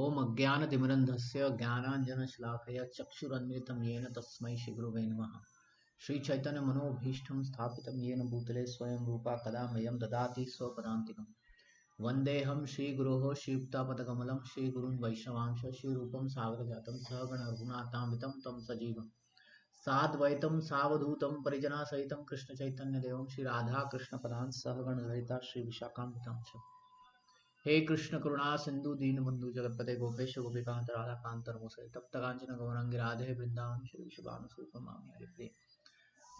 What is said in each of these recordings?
ओम अज्ञानतिमिरन्धस्य ज्ञानाञ्जनशलाकया चक्षुरुन्मिलितं येन तस्मै श्रीगुरवे नमः। श्रीचैतन्यमनोभीष्टं स्थापितं येन भूतले स्वयं रूपा कदा मह्यं ददाति स्वपदान्तिकम्। वन्देऽहं श्रीगुरोः श्रीयुक्तापदकमलं श्रीगुरुं वैष्णवांश श्रीरूपं सागरजातं सहगण रघुनाथान्वितं तं सजीवम् साद्वैतं सावधूतं परिजनासहितं कृष्णचैतन्यदेवं श्रीराधाकृष्णपदान् सहगण ललिता श्रीविशाखान्वितां च। हे कृष्ण करुणा सिंधु दीनबंधु जगतपते गोपेश गोपिकांत राधा कांत नमोसे तप्त कांचन गौरंगी राधे वृंदावन श्री शुभानुसूतमामि हरिप्रिय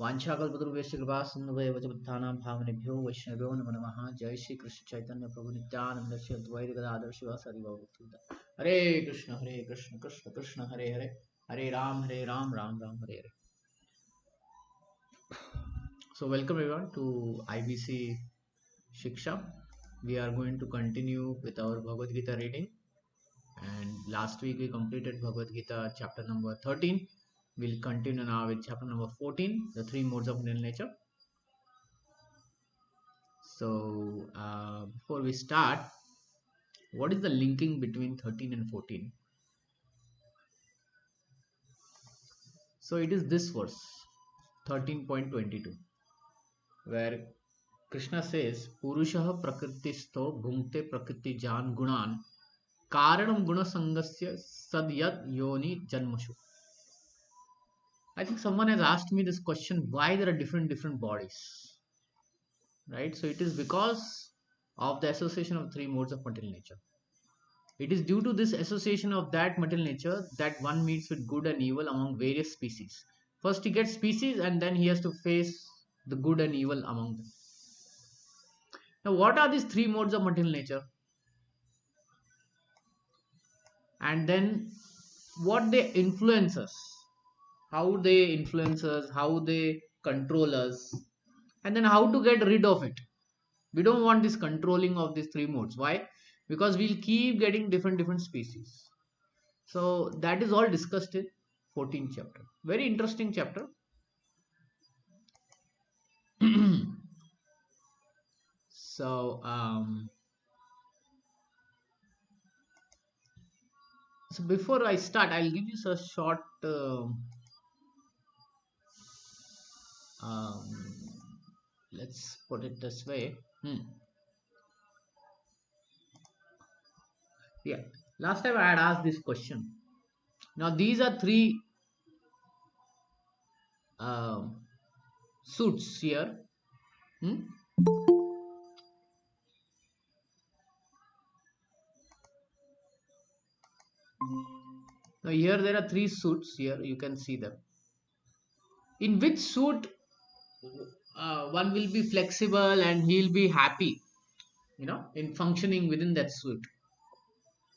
वाञ्छाकल्पतरुभ्यश्च कृपा सिन्धुभ्यो वचपत्तानां भावनेभ्यो वैष्णवेभ्यो नमो नमः। जय श्री कृष्ण चैतन्य प्रभु नित्यानंद श्री अद्वैत गदाधर शिवासादि गौरभक्तवृंद। हरे कृष्ण कृष्ण कृष्ण हरे हरे, हरे Ram Ram Ram Hare Hare. So welcome everyone to IBC Siksha. We are going to continue with our Bhagavad Gita reading, and last week we completed Bhagavad Gita chapter number 13. We'll continue now with chapter number 14, the three modes of mental nature. So before we start, what is the linking between 13 and 14? So it is this verse 13.22, where Krishna says Purushah prakritisto bhungte prakriti jan gunan karanam guna sangasya sadyat yoni janmashu. I think someone has asked me this question, why there are different bodies, right? So it is because of the association of three modes of material nature. It is due to this association of that material nature that one meets with good and evil among various species. First he gets species and then he has to face the good and evil among them. Now what are these three modes of material nature? And then what they influence us, how they influence us, how they control us, and then how to get rid of it. We don't want this controlling of these three modes. Why? Because we'll keep getting different species. So that is all discussed in 14th chapter. Very interesting chapter. so so before I start, I'll give you a short um, let's put it this way. Yeah, last time I had asked this question. Now these are three um, suits here. Now here there are three suits here, you can see them. In which suit one will be flexible and he'll be happy, in functioning within that suit?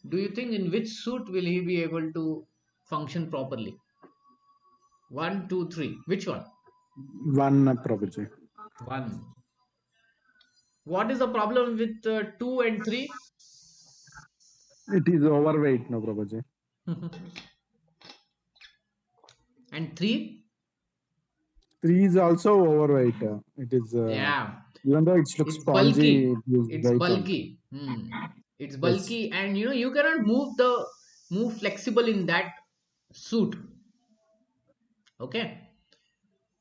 Do you think in which suit will he be able to function properly? One, two, three. Which one? One, Prabhuji. One. What is the problem with two and three? It is overweight, no, Prabhuji. And three? Three is also overweight. It is, Yeah, even though it looks it's spongy, bulky. it is It's weight also. bulky. It's Yes. bulky, and you cannot move flexible in that suit. Okay.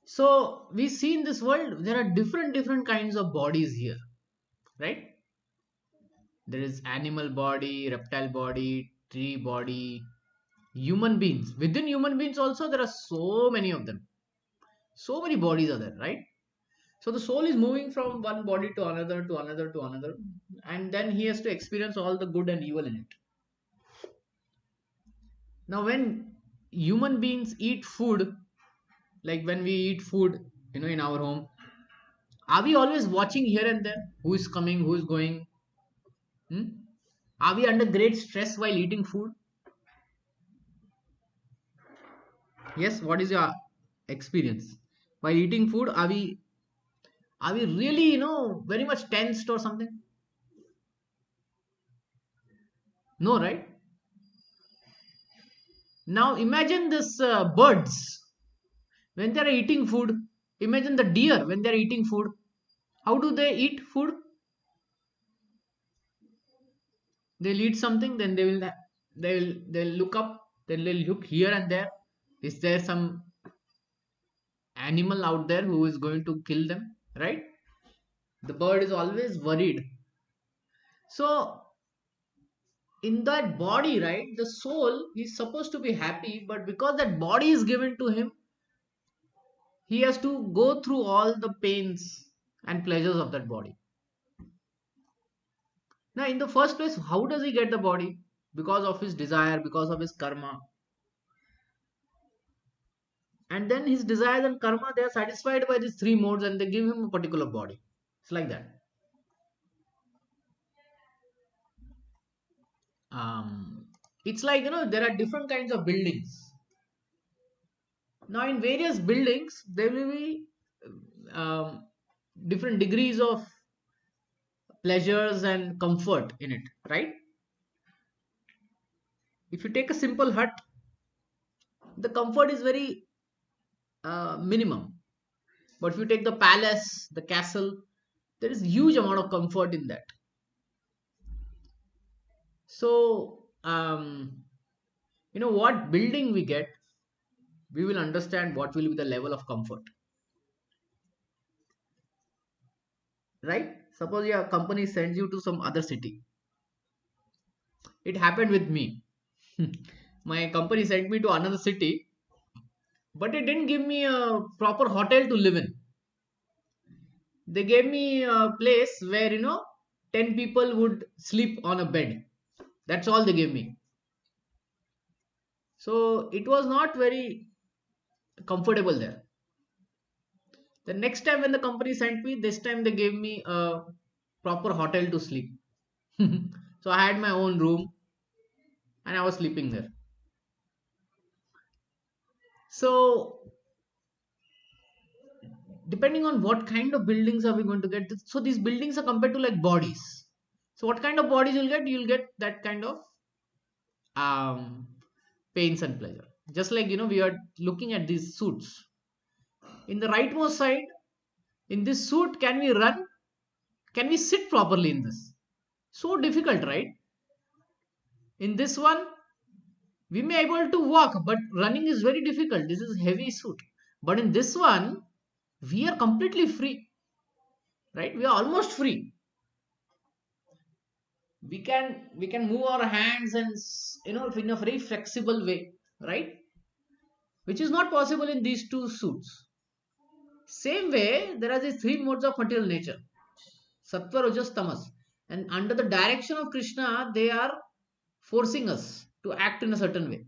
So we see in this world there are different kinds of bodies here, right? There is animal body, reptile body, tree body, human beings. Within human beings also there are so many of them. So many bodies are there, right? So the soul is moving from one body to another, to another, to another, and then he has to experience all the good and evil in it. Now, when human beings eat food, like when we eat food, in our home, are we always watching here and there? Who is coming, who is going? Hmm? Are we under great stress while eating food? Yes, what is your experience? While eating food, are we really, very much tensed or something? No, right? Now imagine this birds when they are eating food. Imagine the deer when they are eating food. How do they eat food? They'll eat something, then they will they'll look up, then they'll look here and there. Is there some animal out there who is going to kill them, right? The bird is always worried. So in that body, right, the soul is supposed to be happy, but because that body is given to him, he has to go through all the pains and pleasures of that body. Now, in the first place, how does he get the body? Because of his desire, because of his karma. And then his desires and karma, they are satisfied by these three modes and they give him a particular body. It's like that. It's like, there are different kinds of buildings. Now, in various buildings, there will be um, different degrees of pleasures and comfort in it, right? If you take a simple hut, the comfort is very minimum. But if you take the palace, the castle, there is huge amount of comfort in that. So, what building we get, we will understand what will be the level of comfort, right? Suppose your company sends you to some other city. It happened with me. My company sent me to another city, but it didn't give me a proper hotel to live in. They gave me a place where 10 people would sleep on a bed. That's all they gave me. So it was not very comfortable there. The next time when the company sent me, this time they gave me a proper hotel to sleep. So I had my own room and I was sleeping there. So depending on what kind of buildings are we going to get, so these buildings are compared to like bodies. So what kind of bodies you'll get that kind of um, pains and pleasure. Just like we are looking at these suits. In the rightmost side, in this suit, can we run? Can we sit properly in this? So difficult, right? In this one, we may able to walk, but running is very difficult. This is heavy suit. But in this one, we are completely free, right? We are almost free. We can move our hands and in a very flexible way, right? Which is not possible in these two suits. Same way, there are these three modes of material nature: sattva, rajas, tamas. And under the direction of Krishna, they are forcing us to act in a certain way.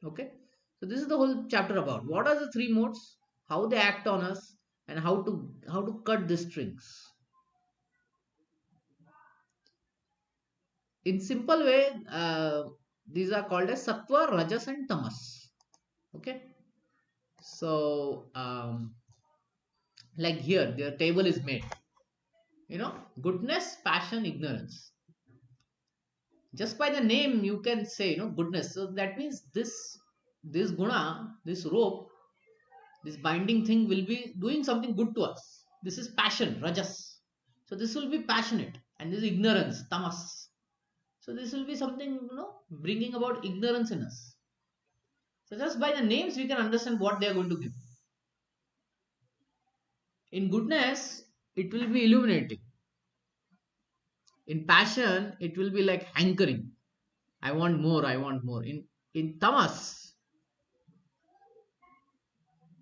Okay, so this is the whole chapter about what are the three modes, how they act on us, and how to cut the strings. In simple way, these are called as sattva, rajas, and tamas. Okay, so like here, the table is made. Goodness, passion, ignorance. Just by the name, you can say goodness. So that means this guna, this rope, this binding thing will be doing something good to us. This is passion, rajas. So this will be passionate, and this is ignorance, tamas. So this will be something bringing about ignorance in us. So just by the names, we can understand what they are going to give. In goodness, it will be illuminating. In passion, it will be like hankering. I want more. I want more. In tamas,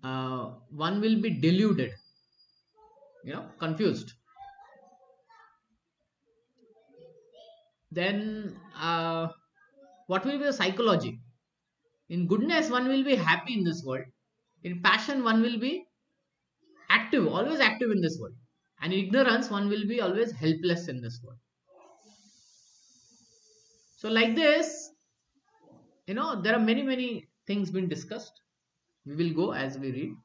one will be deluded. Confused. Then what will be the psychology? In goodness, one will be happy in this world. In passion, one will be active, always active in this world. And in ignorance, one will be always helpless in this world. So like this, there are many things being discussed. We will go as we read.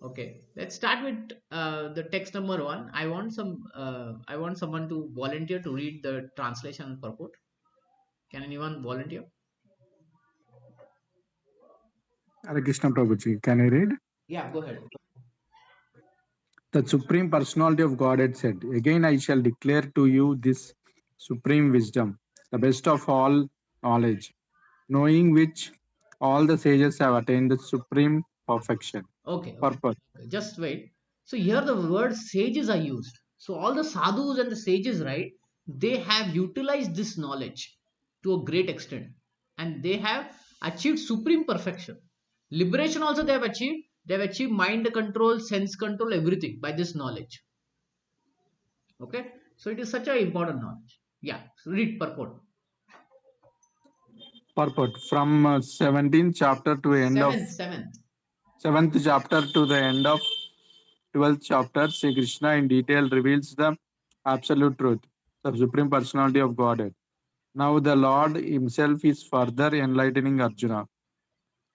Okay, let's start with the text number one. I want someone to volunteer to read the translation and purport. Can anyone volunteer? Hare Krishna Prabhuji, can I read? Yeah, go ahead. The Supreme Personality of Godhead said, "Again I shall declare to you this supreme wisdom. the best of all knowledge, knowing which all the sages have attained the supreme perfection. Okay. Purpose. Just wait. So here the word sages are used. So all the sadhus and the sages, right? They have utilized this knowledge to a great extent, and they have achieved supreme perfection. Liberation also they have achieved. They have achieved mind control, sense control, everything by this knowledge. Okay. So it is such a important knowledge. Yeah. So read purport. Purport. From 17th chapter to end of Seventh. 7th chapter to the end of 12th chapter, Sri Krishna in detail reveals the absolute truth, the supreme personality of Godhead. Now the Lord himself is further enlightening Arjuna.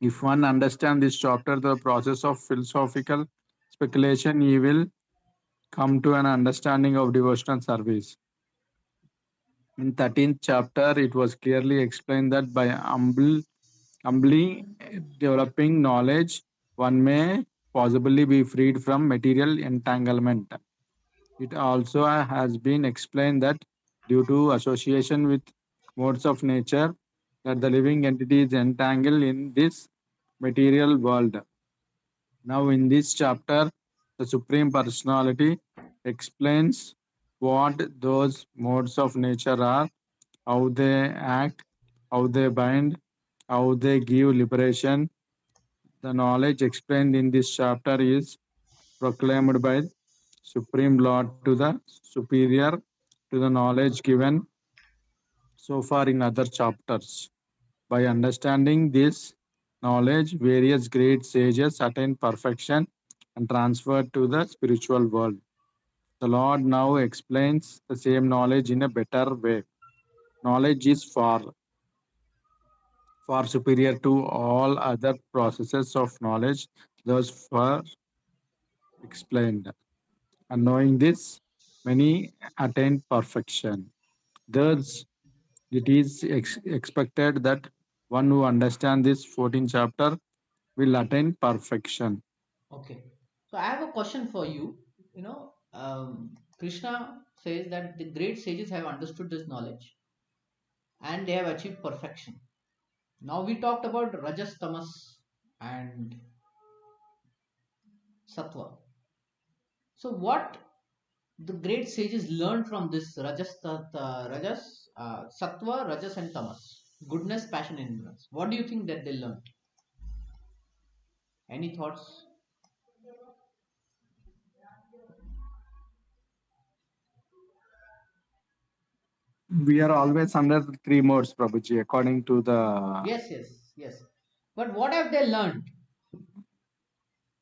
If one understands this chapter, the process of philosophical speculation, he will come to an understanding of devotional service. In 13th chapter, it was clearly explained that by humbly developing knowledge, one may possibly be freed from material entanglement. It also has been explained that due to association with modes of nature, that the living entity is entangled in this material world. Now, in this chapter, the Supreme Personality explains what those modes of nature are, how they act, how they bind, how they give liberation. The knowledge explained in this chapter is proclaimed by Supreme Lord to the superior to the knowledge given so far in other chapters. By understanding this knowledge, various great sages attain perfection and transfer to the spiritual world. The Lord now explains the same knowledge in a better way. Knowledge is far superior to all other processes of knowledge, thus far explained. And knowing this, many attain perfection. Thus, it is expected that one who understands this 14th chapter will attain perfection. Okay. So I have a question for you. Krishna says that the great sages have understood this knowledge and they have achieved perfection. Now we talked about Rajas, Tamas, and Sattva. So what the great sages learned from this Sattva, Rajas, and Tamas? Goodness, passion, and ignorance. What do you think that they learned? Any thoughts? We are always under the three modes, Prabhuji, according to the. Yes. But what have they learned?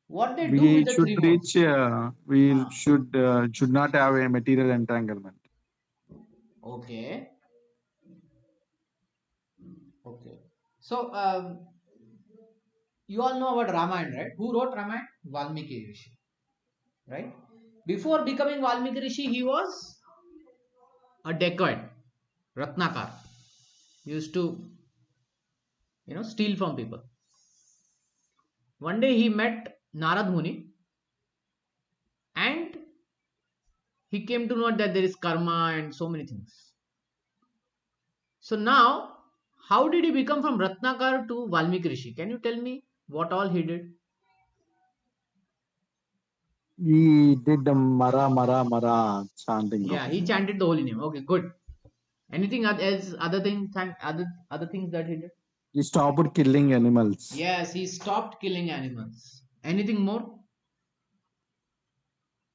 What they do with We the should three reach. modes? We Ah, should not have a material entanglement. okay. Okay. So, you all know about Ramayana, right? Who wrote Ramayana? Valmiki Rishi, right? Before becoming Valmiki Rishi, he was a dacoit, Ratnakar. He used to, steal from people. One day he met Narad Muni and he came to know that there is karma and so many things. So now, how did he become from Ratnakar to Valmiki Rishi? Can you tell me what all he did? He did the Mara Mara Mara chanting. Yeah, he chanted the holy name. Okay, good. Anything else? Other things that he did? He stopped killing animals. Yes, he stopped killing animals. Anything more?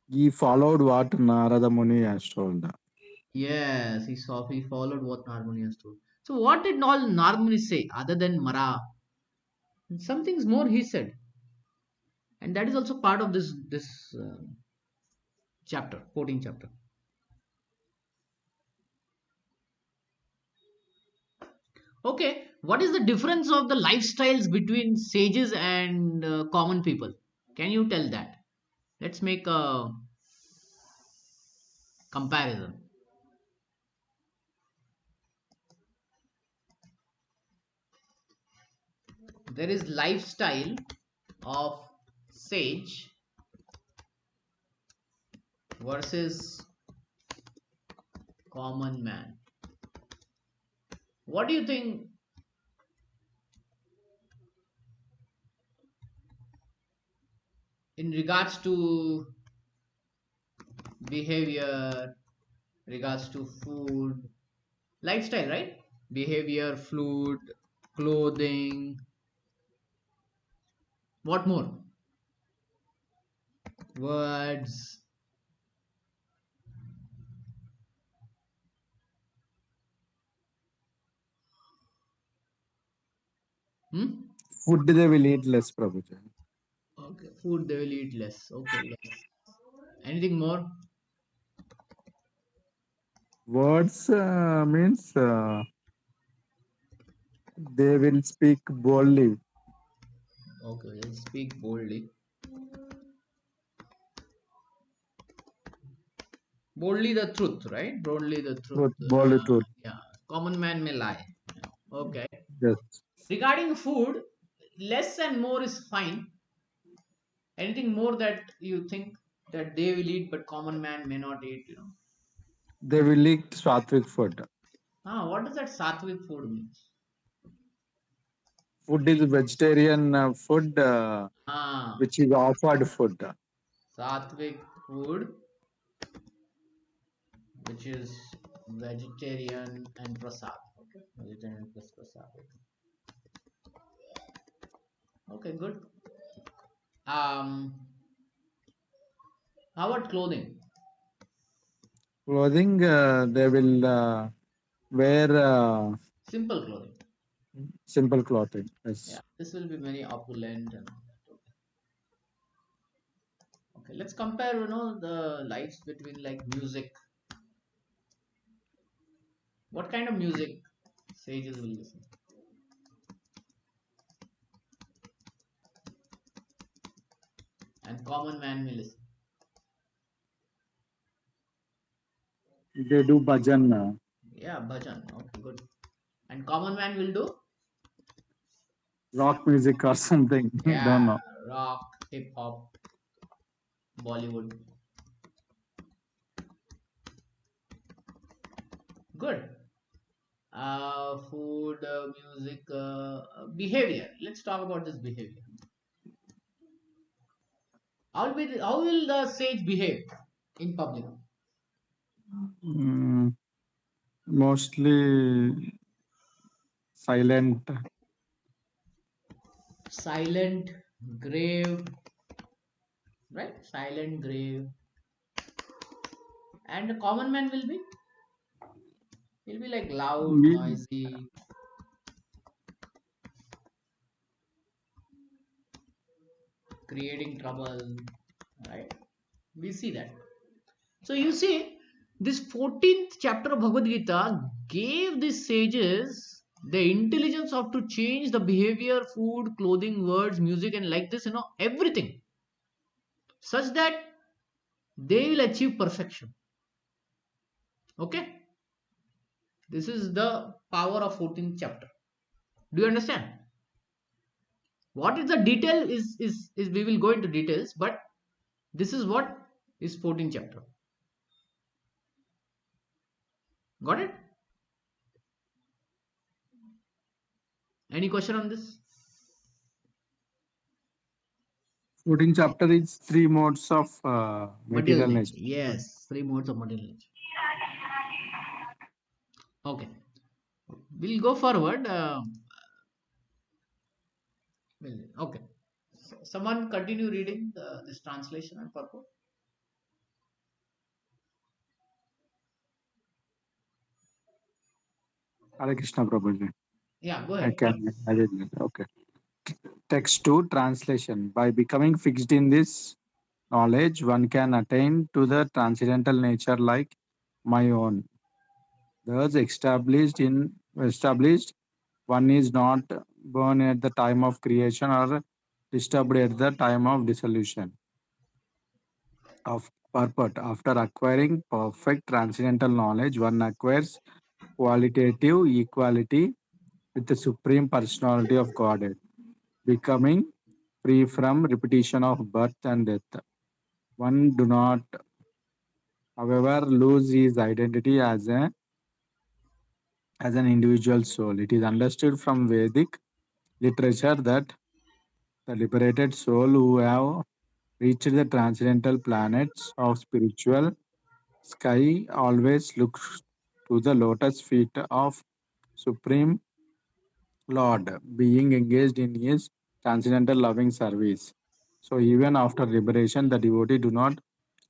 He followed what Narada Muni has told. Yes, he followed what Narmuni has told. So what did all Narmuni say other than Mara? Some things more he said, and that is also part of this chapter, 14th chapter. Okay, what is the difference of the lifestyles between sages and common people? Can you tell that? Let's make a comparison. There is lifestyle of sage versus common man. What do you think in regards to behavior, regards to food, lifestyle, right? Behavior, food, clothing, what more? Words. Hmm? Food they will eat less, Prabhuji. Okay, food they will eat less. Okay, less. Anything more? Words means they will speak boldly. Okay, let's speak boldly. Boldly the truth, right? Boldly the truth. Truth, boldly truth. Yeah, common man may lie. Okay. Yes. Regarding food, less and more is fine. Anything more that you think that they will eat but common man may not eat, They will eat Sattvic food. What does that sattvic food means? Food is vegetarian food, Ah, which is offered food. sattvic food, which is vegetarian and prasad. Okay, vegetarian plus prasad. Okay, good. Um, how about clothing? Clothing, they will wear Simple clothing. simple clothing. Yeah, Yes. this will be very opulent and all that. Okay. Okay, let's compare, the lives between like music. What kind of music sages will listen? And common man will listen. They do bhajan, Yeah, bhajan. Okay, good. And common man will do? rock music or something. Don't Yeah, know. rock, hip hop, Bollywood. Good. Food, music, behavior. Let's talk about this behavior. How will the sage behave in public? Mm, mostly silent. Silent, grave, right? Silent, grave. And the common man will be? He'll be like loud, We- noisy, creating trouble, right? We see that. So you see, this 14th chapter of Bhagavad Gita gave these sages the intelligence of to change the behavior, food, clothing, words, music, and like this, everything, such that they will achieve perfection. Okay, this is the power of 14th chapter. Do you understand? What is the detail is we will go into details, but this is what is 14th chapter. Got it? Any question on this? 14th chapter is three modes of Material material nature. nature. Yes, three modes of material nature. Okay, we'll go forward. Okay, someone continue reading this translation and purport. Hare Krishna Prabhuji. Yeah, go I ahead. can. I did. Okay. Text 2 translation. By becoming fixed in this knowledge, one can attain to the transcendental nature like my own. Thus established, one is not born at the time of creation or disturbed at the time of dissolution of purport. After acquiring perfect transcendental knowledge, one acquires qualitative equality with the Supreme Personality of Godhead, becoming free from repetition of birth and death. One do not, however, lose his identity as a as an individual soul. It is understood from Vedic literature that the liberated soul who have reached the transcendental planets of spiritual sky always looks to the lotus feet of Supreme Lord, being engaged in his transcendental loving service. So even after liberation, the devotee do not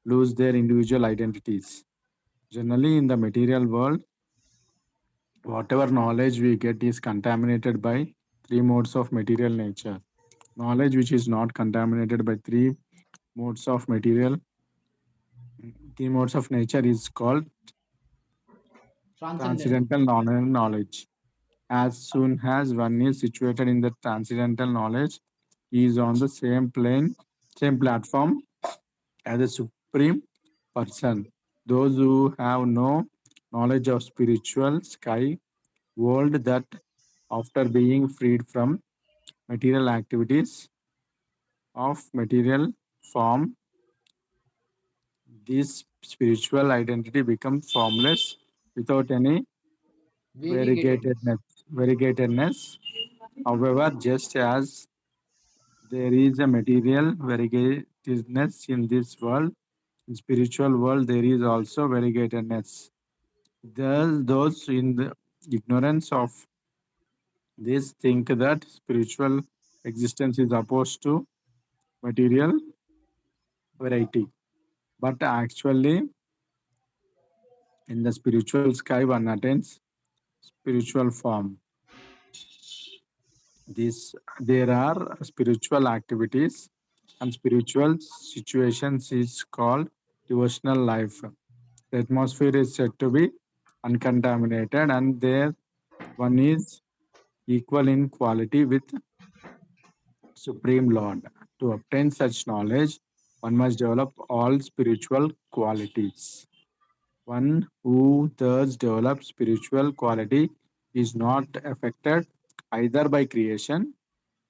lose their individual identities. Generally, in the material world, whatever knowledge we get is contaminated by three modes of material nature. Knowledge which is not contaminated by modes of material, three modes of nature is called Transcendental. transcendental knowledge. As soon as one is situated in the transcendental knowledge, he is on the same plane, same platform as a supreme person. Those who have no knowledge of spiritual sky world that after being freed from material activities of material form, this spiritual identity becomes formless without any Variegatedness. variegatedness. However, just as there is a material variegatedness in this world, in spiritual world there is also variegatedness. Those in the ignorance of this think that spiritual existence is opposed to material variety. But actually, in the spiritual sky, one attains spiritual form. There are spiritual activities and spiritual situations is called devotional life. The atmosphere is said to be uncontaminated, and there one is equal in quality with Supreme Lord. To obtain such knowledge, one must develop all spiritual qualities. One who thus develops spiritual quality is not affected either by creation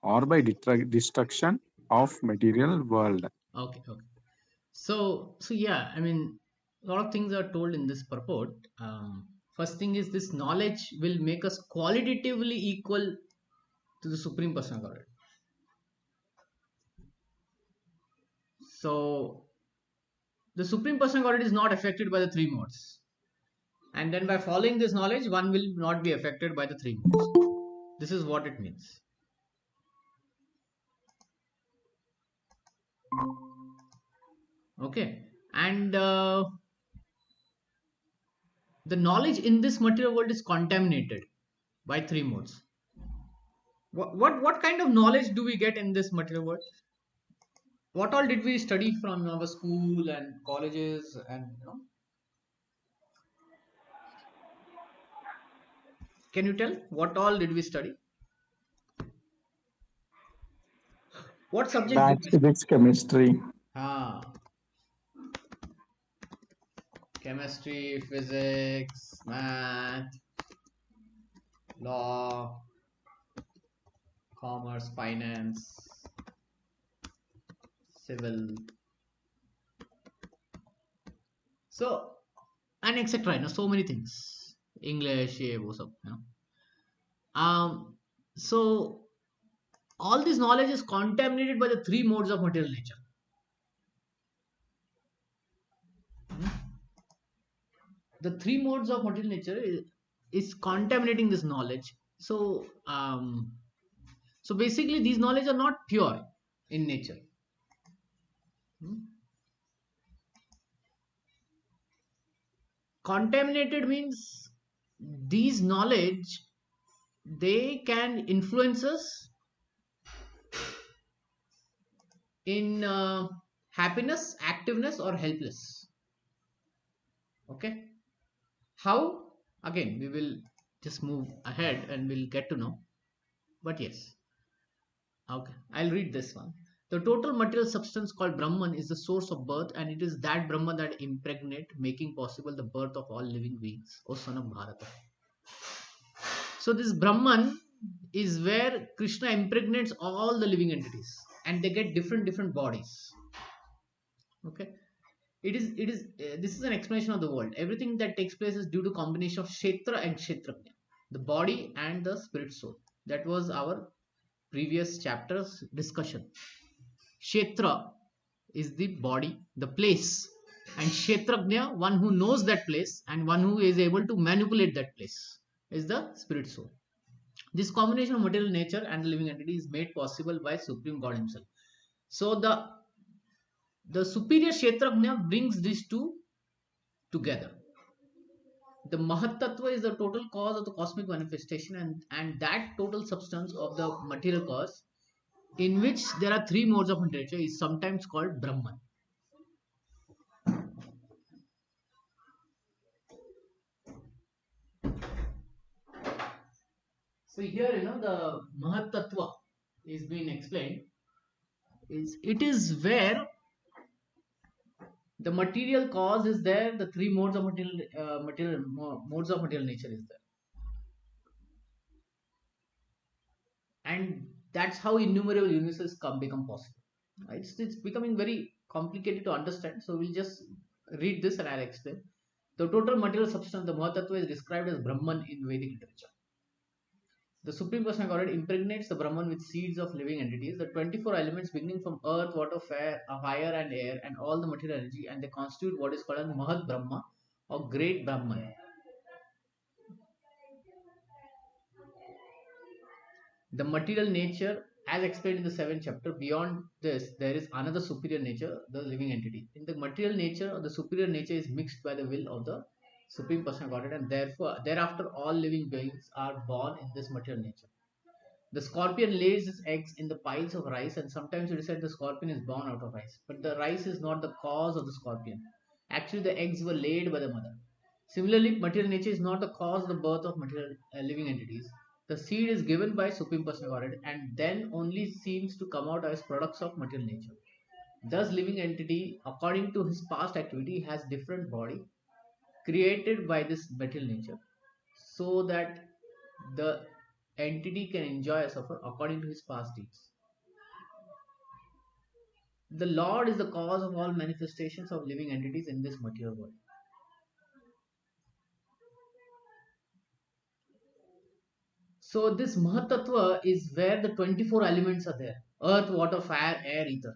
or by destruction of material world. Okay, okay. So yeah, I mean, a lot of things are told in this purport. First thing is this knowledge will make us qualitatively equal to the Supreme Personal Godhead. So the Supreme Personal Godhead is not affected by the three modes. And then by following this knowledge, one will not be affected by the three modes. This is what it means. Okay. And the knowledge in this material world is contaminated by three modes. What kind of knowledge do we get in this material world? What all did we study from our school and colleges, and can you tell what all did we study? What subjects did Maths, we study? physics, chemistry. Ah, chemistry, physics, math, law, commerce, finance, civil. So and etc. So many things. English, yeah, वो सब. So all this knowledge is contaminated by the three modes of material nature. The three modes of material nature is contaminating this knowledge. So basically these knowledge are not pure in nature. Hmm. Contaminated means these knowledge, they can influence us in happiness, activeness, or helpless. Okay, how? Again, we will just move ahead and we'll get to know. But yes, okay, I'll read this one. The total material substance called Brahman is the source of birth, and it is that Brahman that impregnate, making possible the birth of all living beings, O son of Bharata. So this Brahman is where Krishna impregnates all the living entities, and they get different bodies. Okay, this is an explanation of the world. Everything that takes place is due to combination of Kshetra and Kshetrajna. the body and the spirit soul. That was our previous chapter's discussion. Kshetra is the body, the place, and Kshetrajna, one who knows that place and one who is able to manipulate that place, is the spirit soul. This combination of material nature and the living entity is made possible by Supreme God Himself. So the superior Kshetrajna brings these two together. The Mahat Tattva is the total cause of the cosmic manifestation, and that total substance of the material cause, in which there are three modes of nature, is sometimes called Brahman. So here, the Mahat Tattva is being explained. It is where the material cause is there, the three modes of modes of material nature is there, and that's how innumerable universes become possible. It's becoming very complicated to understand, so we'll just read this and I'll explain. The total material substance, the Mahatattva, is described as Brahman in Vedic literature. The Supreme Personality of Godhead impregnates the Brahman with seeds of living entities, the 24 elements beginning from earth, water, fire, and air, and all the material energy, and they constitute what is called as Mahat Brahma or Great Brahman. The material nature, as explained in the 7th chapter, beyond this, there is another superior nature, the living entity. In the material nature, or the superior nature is mixed by the will of the Supreme Personality of Godhead, and therefore, thereafter, all living beings are born in this material nature. The scorpion lays its eggs in the piles of rice, and sometimes it is said the scorpion is born out of rice. But the rice is not the cause of the scorpion. Actually, the eggs were laid by the mother. Similarly, material nature is not the cause of the birth of material living entities. The seed is given by Supreme Personality of Godhead and then only seems to come out as products of material nature. Thus, living entity, according to his past activity, has different body created by this material nature, so that the entity can enjoy or suffer according to his past deeds. The Lord is the cause of all manifestations of living entities in this material world. So this Mahatattva is where the 24 elements are there: earth, water, fire, air, ether.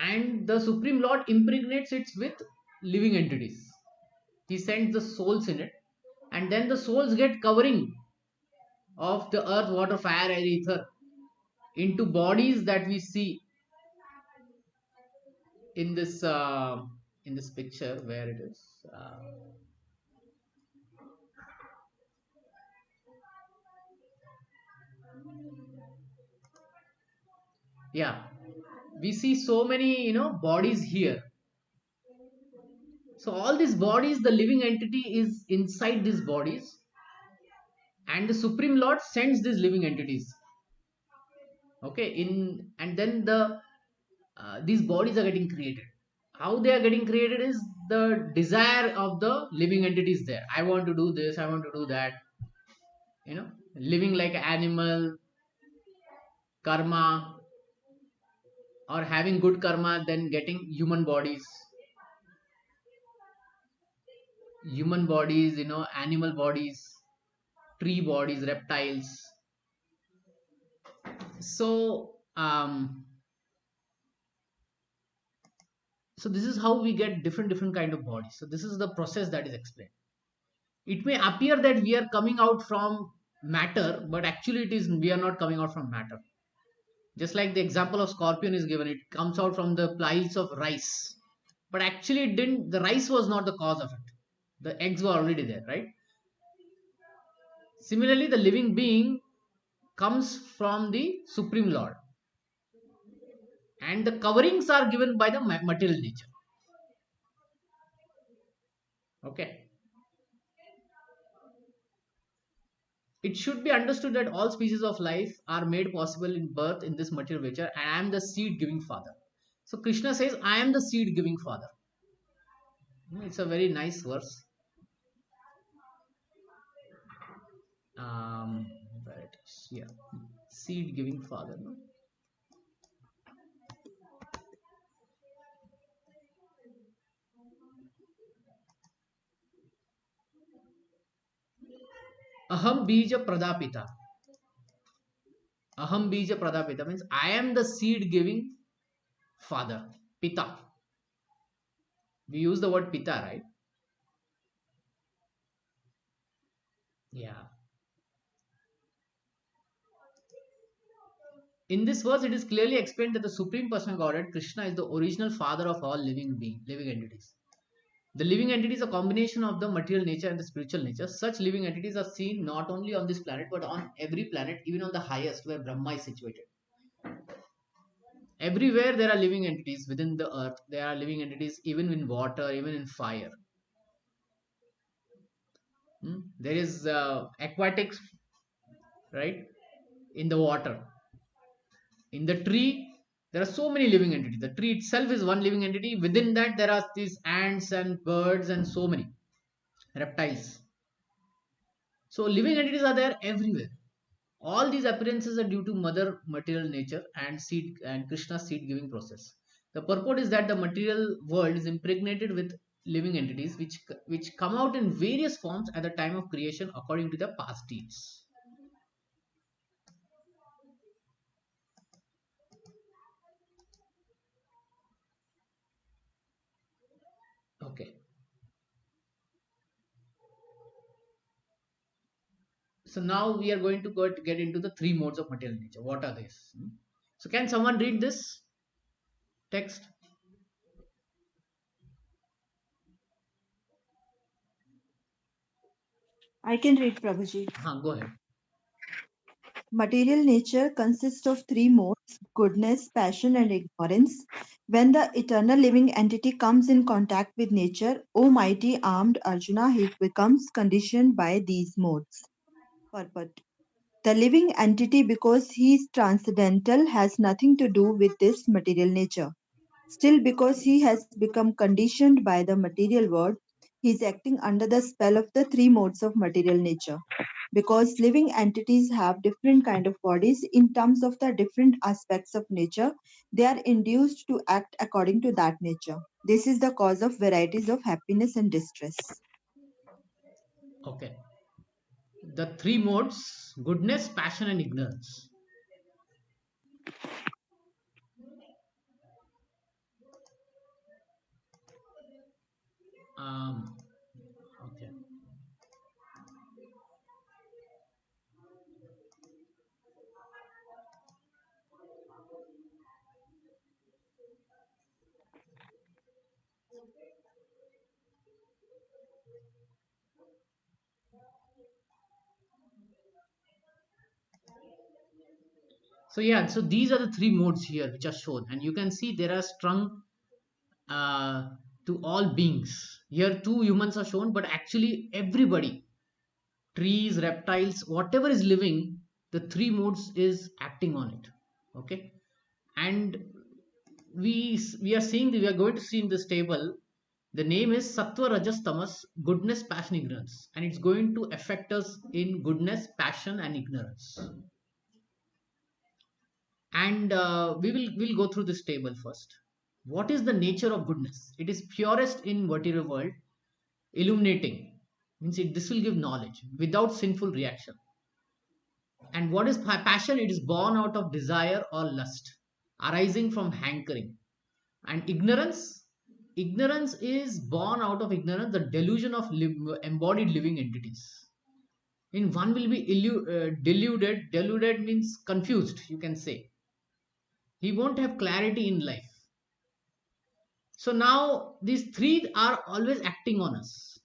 And the Supreme Lord impregnates it with living entities. He sends the souls in it, and then the souls get covering of the earth, water, fire, air, ether into bodies that we see in this picture where it is. Yeah, we see so many bodies here. So all these bodies, the living entity is inside these bodies, and the Supreme Lord sends these living entities. Okay, and then these bodies are getting created. How they are getting created is the desire of the living entities there. I want to do this, I want to do that. Living like an animal, karma, or having good karma, then getting human bodies, animal bodies, tree bodies, reptiles. So this is how we get different kind of bodies. So this is the process that is explained. It may appear that we are coming out from matter, but actually it is we are not coming out from matter. Just like the example of scorpion is given, it comes out from the piles of rice, but actually it didn't. The rice was not the cause of it. The eggs were already there, right? Similarly, the living being comes from the Supreme Lord, and the coverings are given by the material nature. Okay. It should be understood that all species of life are made possible in birth in this material nature, and I am the seed giving father. So Krishna says, I am the seed giving father. It's a very nice verse. Where it is? Yeah. Seed giving father. No? Aham bija pradapita. Aham bija pradapita means I am the seed giving father. Pita. We use the word pita, right? Yeah. In this verse, it is clearly explained that the Supreme Personal Godhead, Krishna, is the original father of all living entities. The living entity is a combination of the material nature and the spiritual nature. Such living entities are seen not only on this planet but on every planet, even on the highest where Brahma is situated. Everywhere there are living entities within the earth. There are living entities even in water, even in fire. There is aquatics, right? In the water. In the tree, there are so many living entities. The tree itself is one living entity. Within that, there are these ants and birds and so many reptiles. So living entities are there everywhere. All these appearances are due to mother material nature and seed and Krishna's seed giving process. The purport is that the material world is impregnated with living entities which come out in various forms at the time of creation according to their past deeds. Okay. So now we are going to get into the three modes of material nature. What are these? So can someone read this text? I can read, Prabhuji. Go ahead. Material nature consists of three modes: goodness, passion, and ignorance. When the eternal living entity comes in contact with nature, O mighty armed Arjuna, he becomes conditioned by these modes. Purport. The living entity, because he is transcendental, has nothing to do with this material nature. Still, because he has become conditioned by the material world, he is acting under the spell of the three modes of material nature. Because living entities have different kind of bodies in terms of the different aspects of nature, they are induced to act according to that nature. This is the cause of varieties of happiness and distress. Okay. The three modes: goodness, passion, and ignorance. Um, okay. So yeah, so these are the three modes here which are shown, and you can see there are strung uh, to all beings. Here, two humans are shown, but actually everybody, trees, reptiles, whatever is living, the three modes is acting on it. Okay, and we are seeing we are going to see in this table. The name is Sattva, Rajas, Tamas, goodness, passion, ignorance, and it's going to affect us in goodness, passion, and ignorance. And we'll go through this table first. What is the nature of goodness? It is purest in material world, illuminating, means this will give knowledge without sinful reaction. And what is passion? It is born out of desire or lust, arising from hankering. And ignorance is born out of ignorance, the delusion of embodied living entities. In one will be deluded means confused, you can say. He won't have clarity in life. So now these three are always acting on us.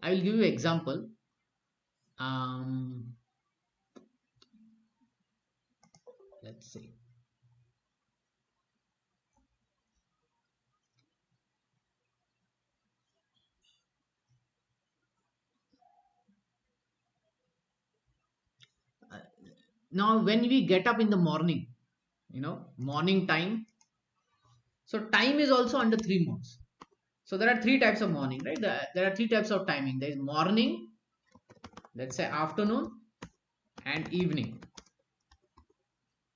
I will give you an example. Um, let's see. Uh, Now, when we get up in the morning, morning time. So time is also under three modes. So there are three types of morning, right? There are three types of timing. There is morning, let's say afternoon, and evening.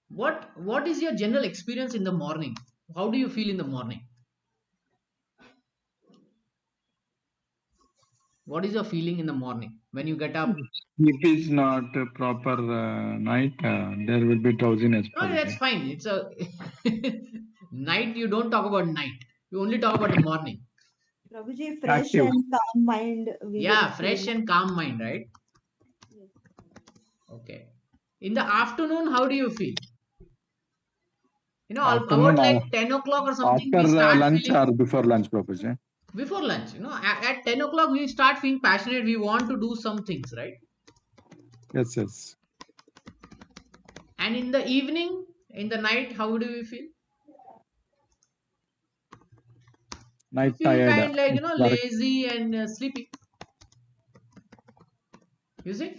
What is your general experience in the morning? How do you feel in the morning? What is your feeling in the morning? When you get up. If it's not a proper night, there will be drowsiness. No, that's Prabhuji. fine. It's a night. You don't talk about night. You only talk about the morning. Prabhuji, fresh Active. and calm mind we will Yeah, fresh feel. and calm mind, right? Yes. Okay. In the afternoon, how do you feel? Afternoon, About like 10 o'clock or something, after we start lunch feeling or before lunch, Prabhuji. before lunch. At 10 o'clock, we start feeling passionate. We want to do some things, right? Yes, yes. And in the evening, in the night, how do we feel? We Night feel tired. kind like, It's work. lazy and sleepy. You see?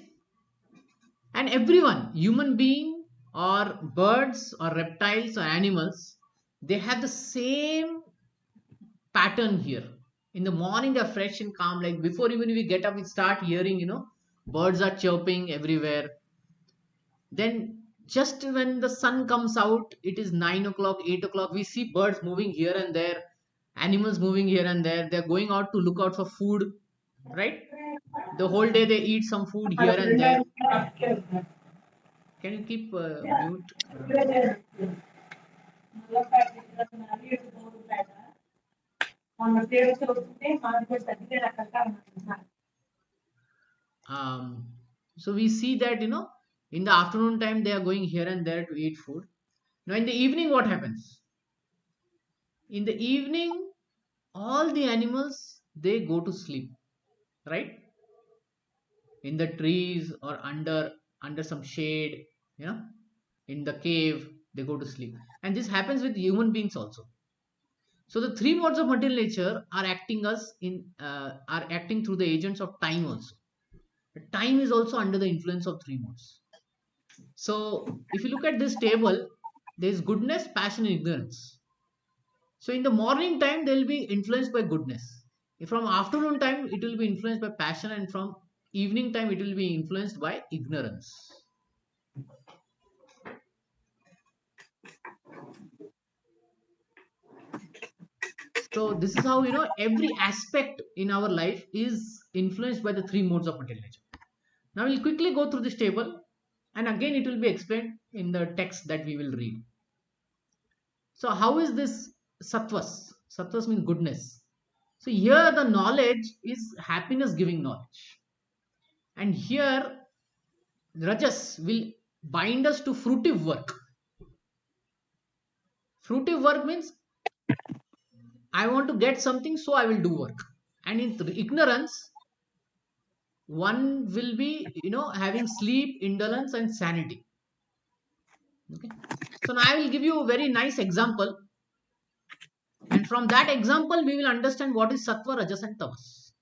And everyone, human being or birds or reptiles or animals, they have the same pattern here. In the morning, they're fresh and calm. Like before even we get up, we start hearing, birds are chirping everywhere. Then just when the sun comes out, it is 9 o'clock, 8 o'clock. We see birds moving here and there, animals moving here and there. They're going out to look out for food, right? The whole day they eat some food here and there. Can you keep mute? Um, so we see that, in the afternoon time they are going here and there to eat food. Now in the evening, what happens? In the evening, all the animals they go to sleep, right? In the trees or under some shade, you know, in the cave they go to sleep. And this happens with human beings also. So the three modes of material nature are acting through the agents of time also. The time is also under the influence of three modes. So if you look at this table, there is goodness, passion, and ignorance. So in the morning time, they will be influenced by goodness. If from afternoon time, it will be influenced by passion, and from evening time, it will be influenced by ignorance. So this is how every aspect in our life is influenced by the three modes of material nature. Now we'll quickly go through this table, and again it will be explained in the text that we will read. So how is this sattvas? Sattvas means goodness. So here the knowledge is happiness giving knowledge. And here rajas will bind us to fruitive work. Fruitive work means I want to get something, so I will do work. And in ignorance, one will be, having sleep, indolence, and sanity. Okay. So now I will give you a very nice example. And from that example, we will understand what is sattva, rajas, and tamas.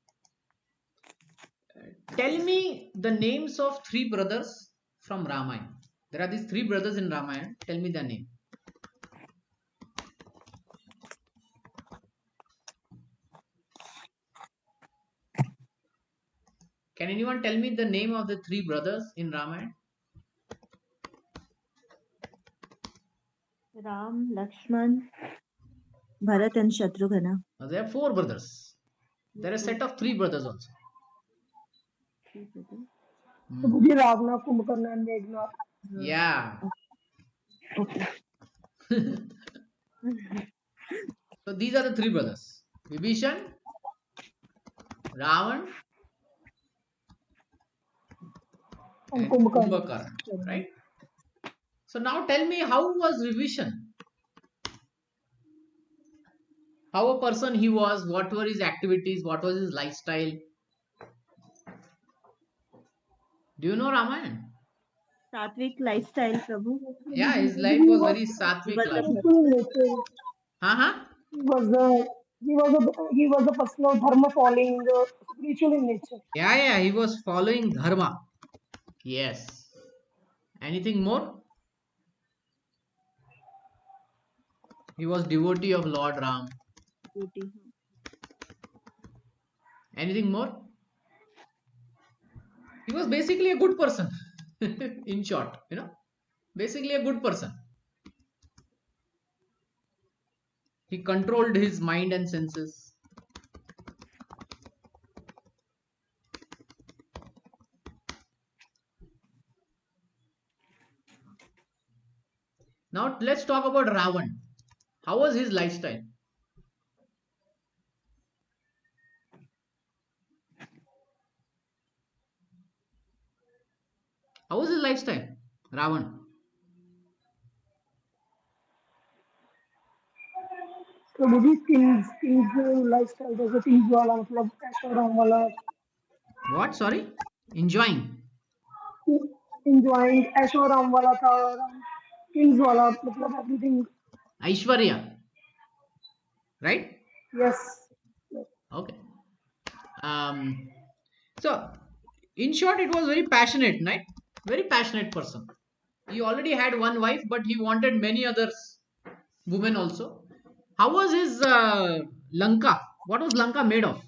Tell me the names of three brothers from Ramayana. There are these three brothers in Ramayana. Tell me their name. Can anyone tell me the name of the three brothers in Ramayana? Ram, Lakshman, Bharat, and Shatrugana. Now, there are four brothers. There are a set of three brothers also. Three brothers. Hmm. Ravana, Kumbhakarna, and Meghnath. Yeah. Okay. So these are the three brothers: Vibhishan, Ravan, And and Kumbhakarna. Kumbhakarna. Right. So now tell me, how was Vibhishan? How a person he was? What were his activities? What was his lifestyle? Do you know Ramayana? Sattvic lifestyle, Prabhu. Yeah, his He life was was very He sattvic was a life. spiritual in nature. Huh? He was a person of dharma following, spiritual in nature. Yeah, he was following dharma. Yes. Anything more? He was devotee of Lord Ram. beauty. Anything more? He was basically a good person. In short, basically a good person. He controlled his mind and senses. Now let's talk about Ravan. How was his lifestyle? How was his lifestyle? Ravan. Prabhu ji kings kings lifestyle जैसे kings वाला मतलब ऐशो आराम वाला What? Sorry? Enjoying. Enjoying ऐशो आराम वाला था किंग्स वाला मतलब everything Aishwarya. Right? Yes Okay. Um, so, in short, it was very passionate, right? Very passionate person. He already had one wife, but he wanted many others, women also. How was his Lanka? What was Lanka made of?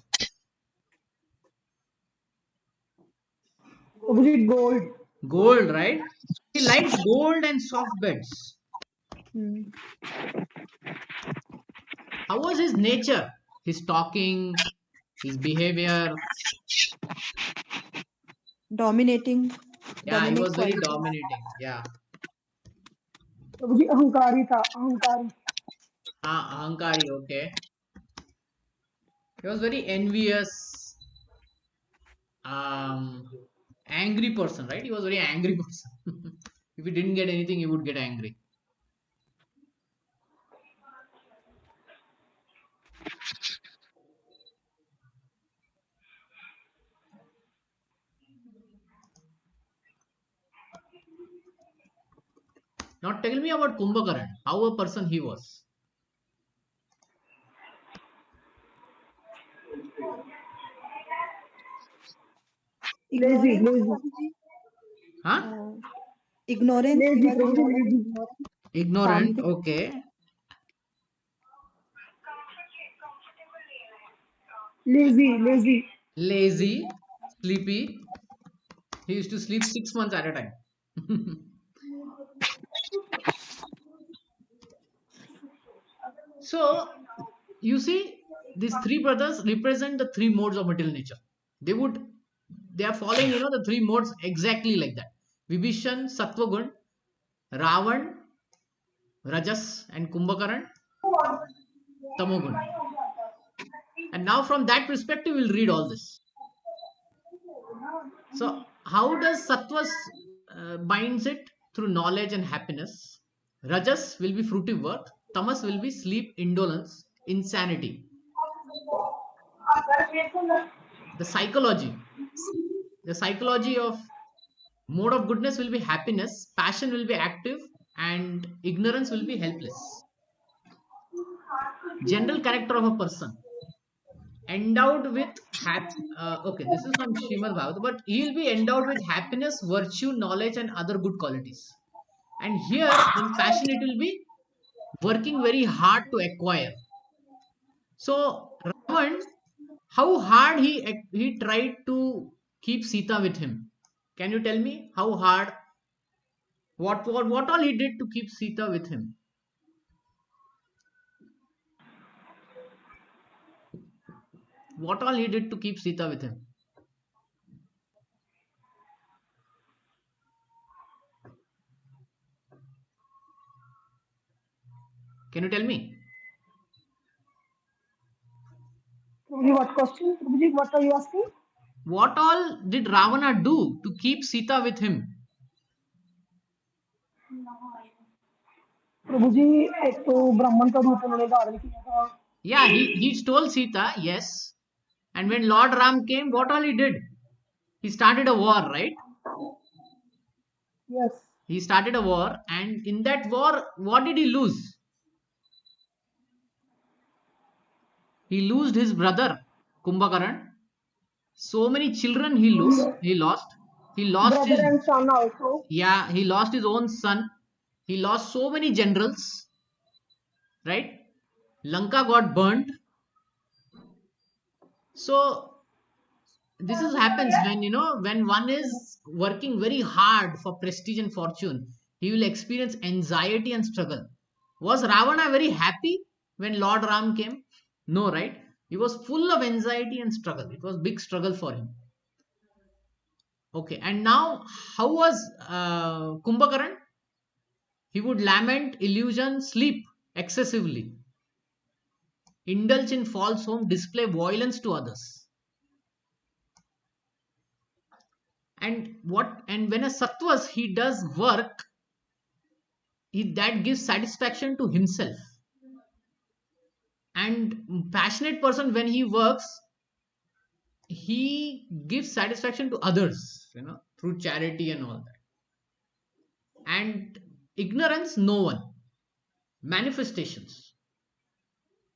Prabhu ji gold Gold, right? He liked gold and soft beds. Hmm. How was his nature? His talking, his behavior. Dominating, Yeah, he dominate was very quality. dominating. Yeah. प्रभु जी अहंकारी था अहंकारी Ahankari, okay. He was very envious, um, angry person, right? He was very angry person. If he didn't get anything, he would get angry. Now tell me about Kumbhakaran, how a person he was. Lazy Ignorance, lazy Prabhuji. Huh? Ignorance, he lazy was Prabhu ji ignorant, lazy Ignorant, calm. okay. Lazy lazy Lazy, sleepy. He used to sleep 6 months at a time. So, you see, these three brothers represent the three modes of material nature. They would, they are following, the three modes exactly like that. Vibhishan, Sattvagun, Ravan, Rajas, and Kumbhakaran, Tamogun. And now, from that perspective, we'll read all this. So, how does Sattva binds it? Through knowledge and happiness. Rajas will be fruitive work. Tamas will be sleep, indolence, insanity. The psychology. The psychology of mode of goodness will be happiness, passion will be active, and ignorance will be helpless. General character of a person endowed with okay, this is from Srimad Bhagavatam, but he will be endowed with happiness, virtue, knowledge, and other good qualities. And here in passion, it will be working very hard to acquire. So Ravan, how hard he tried to keep Sita with him. Can you tell me how hard? What all he did to keep Sita with him? What all he did to keep Sita with him? Can you tell me? Prabhu ji what question Prabhu ji what are you asking What all did Ravana do to keep Sita with him? प्रभु जी एक तो ब्राह्मण का रूप उन्होंने धारण किया था Yeah, he stole Sita, yes. And when Lord Ram came, what all he did? He started a war, right? Yes He started a war, and in that war, what did he lose? He lost his brother, Kumbhakaran. So many children he lost. He lost brother his, and son also yeah, he lost his own son. He lost so many generals, right? Lanka got burnt. So this is happens when when one is working very hard for prestige and fortune, he will experience anxiety and struggle. Was Ravana very happy when Lord Ram came? No, right? He was full of anxiety and struggle. It was big struggle for him. Okay, and now how was Kumbhakaran? He would lament, illusion, sleep excessively, indulge in false hope, display violence to others. And when a sattvas he does work, that gives satisfaction to himself. And passionate person, when he works, he gives satisfaction to others, through charity and all that. And ignorance, no one. Manifestations.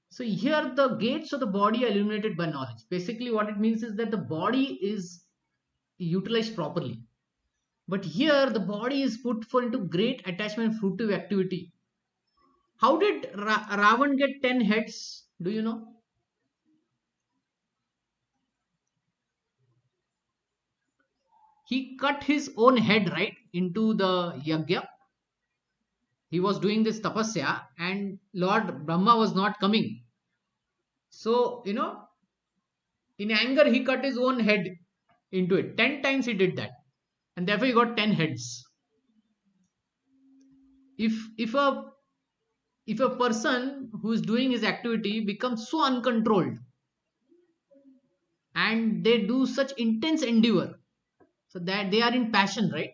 So here the gates of the body are illuminated by knowledge. Basically what it means is that the body is utilized properly. But here the body is put for into great attachment, fruitive activity. How did Ravan get 10 heads? Do you know? He cut his own head, right, into the yagya. He was doing this tapasya and Lord Brahma was not coming. So, in anger, he cut his own head into it. 10 times he did that. And therefore he got 10 heads. If a person who is doing his activity becomes so uncontrolled and they do such intense endeavor, so that they are in passion, right?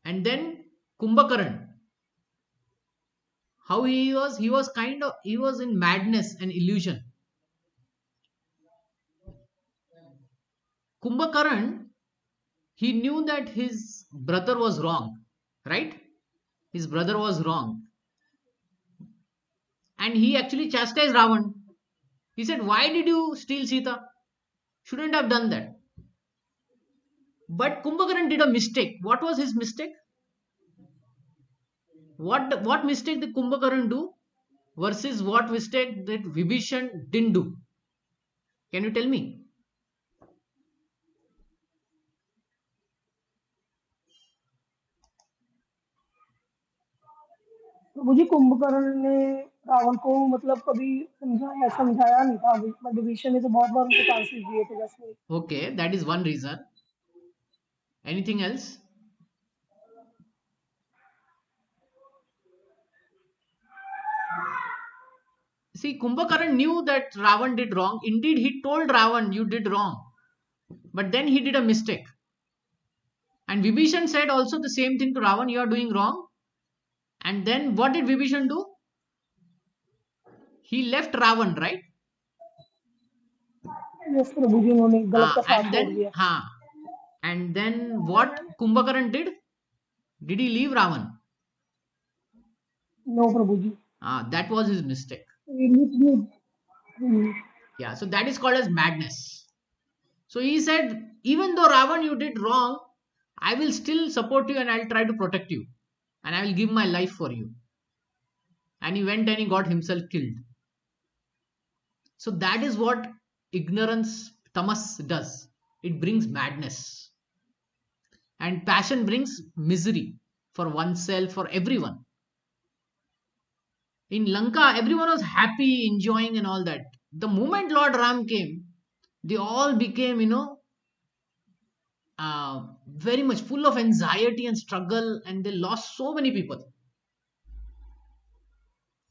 And then Kumbhakaran, how he was in madness and illusion. Kumbhakaran, he knew that his brother was wrong, right? His brother was wrong. And he actually chastised Ravan. He said, why did you steal Sita? Shouldn't have done that. But Kumbhakaran did a mistake. What was his mistake? What mistake did Kumbhakaran do versus what mistake that Vibhishan didn't do? Can you tell me? Prabhu जी कुंभकर्ण ने रावण को मतलब कभी समझाया नहीं था, but Vibhishan ने तो बहुत बार उनको चांसेस दिए थे जैसे. Okay, that is one reason. Anything else? See, Kumbhakaran knew that Ravan did wrong. Indeed, he told Ravan, you did wrong. But then he did a mistake. And Vibhishan said also the same thing to Ravan, you are doing wrong. And then what did Vibhishan do? He left Ravan, right? Yes प्रभु जी, उन्होंने गलत का साथ And छोड़ then, दिया. and then what Kumbhakaran did? Did he leave Ravan? No Prabhu ji. That was his mistake. Yeah, so that is called as madness. So he said, even though Ravan, you did wrong, I will still support you and I'll try to protect you. And I will give my life for you. And he went and he got himself killed. So that is what ignorance, tamas, does. It brings madness. And passion brings misery for oneself, for everyone. In Lanka, everyone was happy, enjoying, and all that. The moment Lord Ram came, they all became, very much full of anxiety and struggle, and they lost so many people.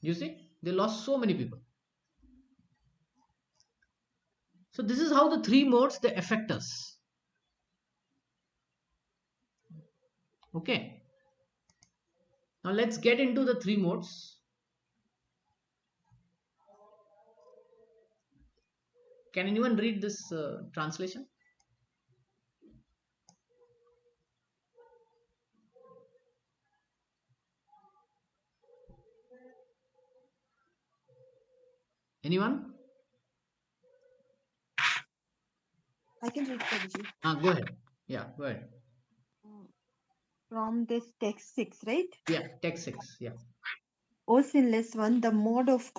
You see, they lost so many people. So this is how the three modes they affect us. Okay. Now let's get into the three modes. Can anyone read this translation? Anyone? I can read, Prabhuji. Go ahead. Yeah, go ahead. From this text 6, right? Yeah, text 6. Yeah. O sinless one, the mode of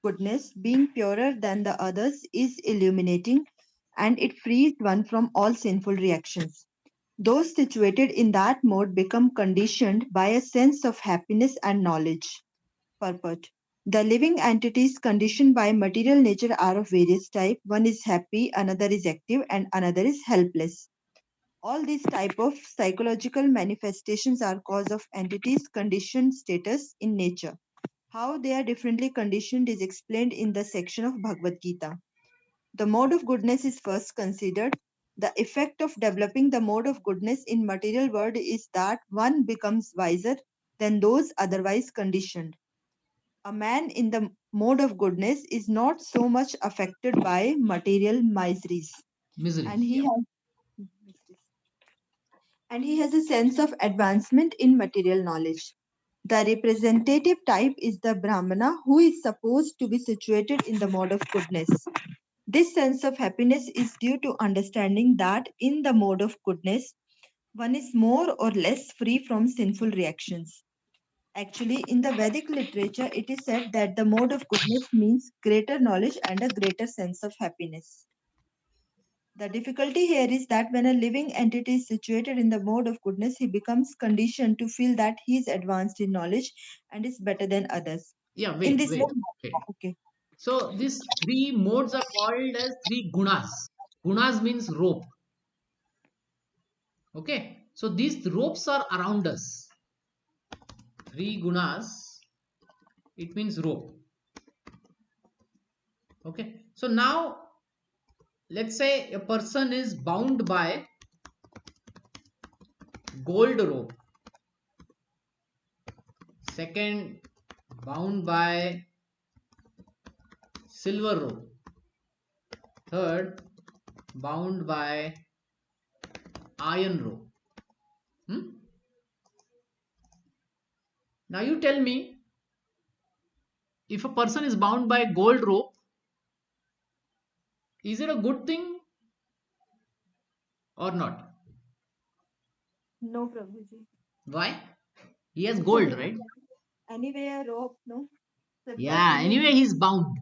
goodness, being purer than the others, is illuminating, and it frees one from all sinful reactions. Those situated in that mode become conditioned by a sense of happiness and knowledge. Purport. The living entities conditioned by material nature are of various types. One is happy, another is active, and another is helpless. All these type of psychological manifestations are cause of entities' conditioned status in nature. How they are differently conditioned is explained in the section of Bhagavad Gita. The mode of goodness is first considered. The effect of developing the mode of goodness in material world is that one becomes wiser than those otherwise conditioned. A man in the mode of goodness is not so much affected by material miseries, Misery. and he Yeah. has a sense of advancement in material knowledge. The representative type is the Brahmana, who is supposed to be situated in the mode of goodness. This sense of happiness is due to understanding that in the mode of goodness, one is more or less free from sinful reactions. Actually, in the Vedic literature, it is said that the mode of goodness means greater knowledge and a greater sense of happiness. The difficulty here is that when a living entity is situated in the mode of goodness, he becomes conditioned to feel that he is advanced in knowledge and is better than others. Yeah. In Wait. this way, Wait. Wait. okay, So these three modes are called as three gunas. Gunas means rope. Okay. So these ropes are around us. Three gunas. It means rope. Okay. So now let's say a person is bound by gold rope. Second, bound by silver rope. Third, bound by iron rope. Hmm? Now you tell me, if a person is bound by gold rope, is it a good thing or not? no, Prabhuji. Why? He has No, gold, because right? anyway, a rope, no? So first Yeah, he may. anyway, he's bound.